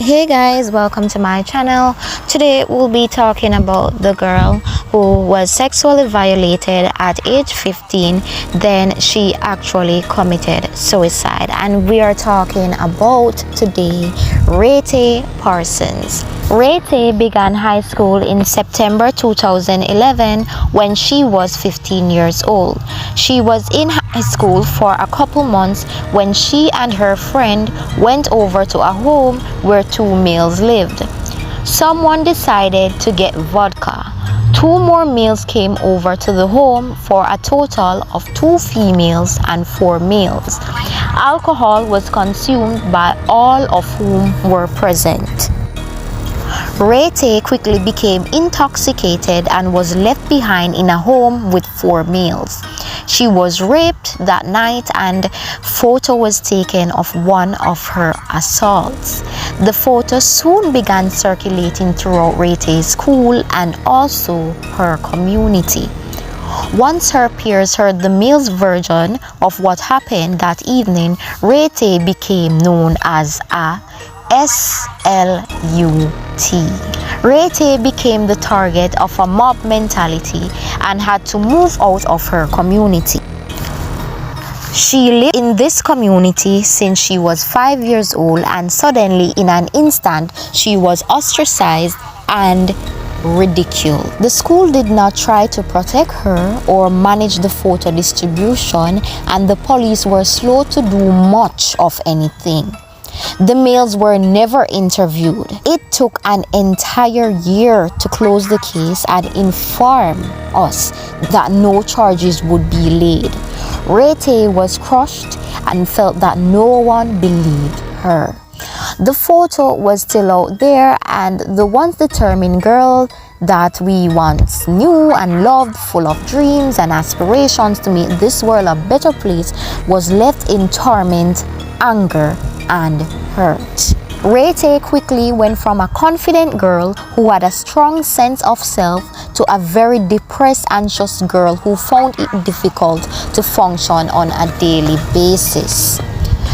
Hey guys, welcome to my channel. Today we'll be talking about the girl who was sexually violated at age 15, then she actually committed suicide, and we are talking about today Retaeh Parson'S. Retaeh began high school in September 2011 when she was 15 years old. She was in high school for a couple months when she and her friend went over to a home where two males lived. Someone decided to get vodka. Two more males came over to the home for a total of 2 females and 4 males. Alcohol was consumed by all of whom were present. Retaeh quickly became intoxicated and was left behind in a home with 4 males. She was raped that night and photo was taken of one of her assaults. The photo soon began circulating throughout Retaeh's school and also her community. Once her peers heard the male's version of what happened that evening, Retaeh became known as a SLUT. Retaeh became the target of a mob mentality and had to move out of her community. She lived in this community since she was 5 years old, and suddenly in an instant she was ostracized and ridiculed. The school did not try to protect her or manage the photo distribution, and the police were slow to do much of anything. The males were never interviewed. It took an entire year to close the case and inform us that no charges would be laid. Retaeh was crushed and felt that no one believed her. The photo was still out there, and the once determined girl that we once knew and loved, full of dreams and aspirations to make this world a better place, was left in torment, anger, and hurt. Retaeh quickly went from a confident girl who had a strong sense of self to a very depressed, anxious girl who found it difficult to function on a daily basis.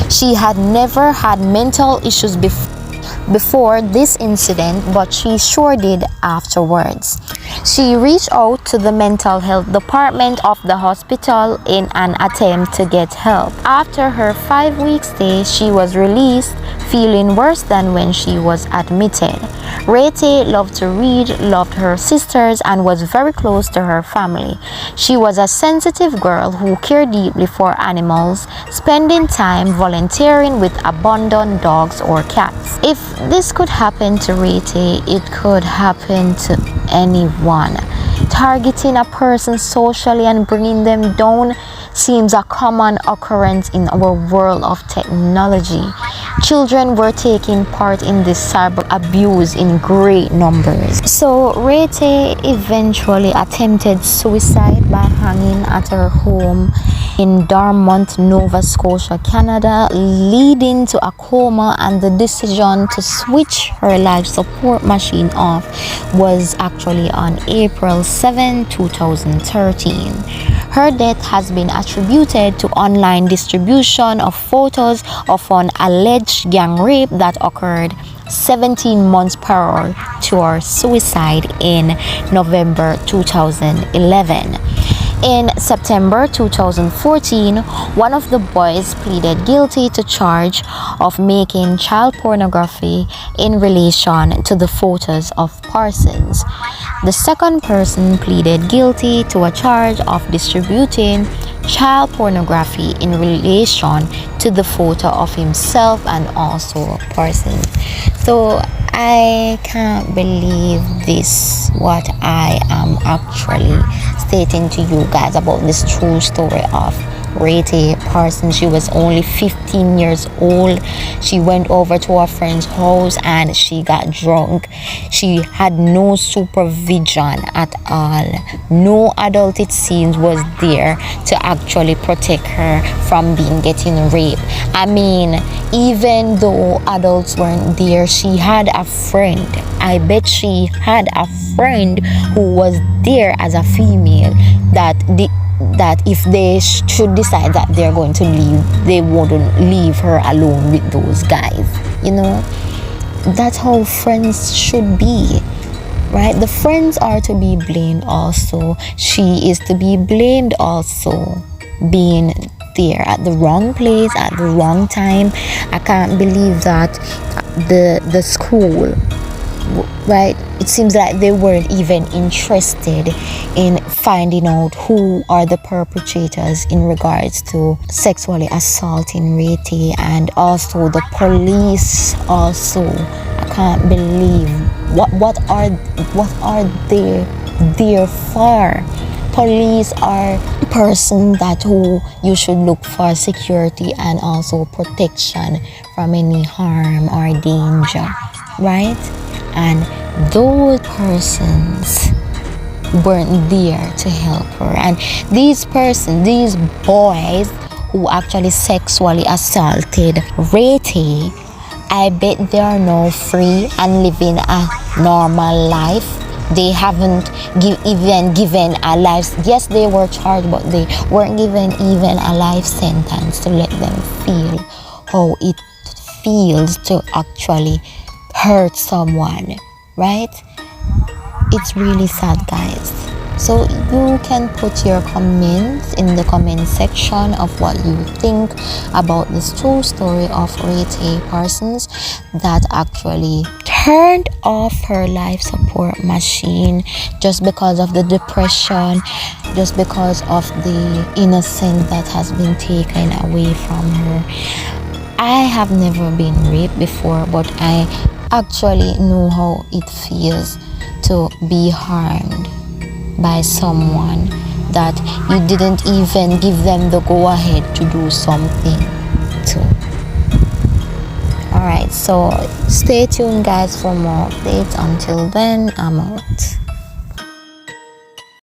She had never had mental issues before this incident, but she sure did afterwards. She reached out to the mental health department of the hospital in an attempt to get help. After her 5-week stay, she was released, feeling worse than when she was admitted. Retaeh loved to read, loved her sisters, and was very close to her family. She was a sensitive girl who cared deeply for animals, spending time volunteering with abandoned dogs or cats. If this could happen to Retaeh, it could happen to anyone. Targeting a person socially and bringing them down seems a common occurrence in our world of technology. Children were taking part in this cyber abuse in great numbers. So Retaeh eventually attempted suicide by hanging at her home in Dartmouth, Nova Scotia, Canada, leading to a coma, and the decision to switch her life support machine off was actually on April 7, 2013. Her death has been attributed to online distribution of photos of an alleged gang rape that occurred 17 months prior to her suicide in November 2011. In September 2014, one of the boys pleaded guilty to charge of making child pornography in relation to the photos of Parsons. The second person pleaded guilty to a charge of distributing child pornography in relation to the photo of himself and also Parsons. So I can't believe this, what I am actually stating to you guys about this true story of Retaeh Parson'S. She was only 15 years old. She went over to her friend's house and she got drunk. She had no supervision at all. No adult, it seems, was there to actually protect her from getting raped. I mean, even though adults weren't there, she had a friend. I bet she had a friend who was there as a female that if they should decide that they're going to leave, they wouldn't leave her alone with those guys, you know. that's how friends should be, right? The friends are to be blamed also. She is to be blamed also, being there at the wrong place at the wrong time. I can't believe that the school, right, it seems like they weren't even interested in finding out who are the perpetrators in regards to sexually assaulting Retaeh. And also the police also, I can't believe what are they there for? Police are person that who you should look for security and also protection from any harm or danger, right? And those persons weren't there to help her. And these boys who actually sexually assaulted Retaeh, I bet they are now free and living a normal life. They haven't even given a life. Yes, they were charged, but they weren't given even a life sentence to let them feel how it feels to actually hurt someone, right? It's really sad, guys. So you can put your comments in the comment section of what you think about this true story of Retaeh Parson'S that actually turned off her life support machine just because of the depression, just because of the innocence that has been taken away from her. I have never been raped before, but I actually know how it feels to be harmed by someone that you didn't even give them the go ahead to do something to. Alright, so stay tuned, guys, for more updates. Until then, I'm out.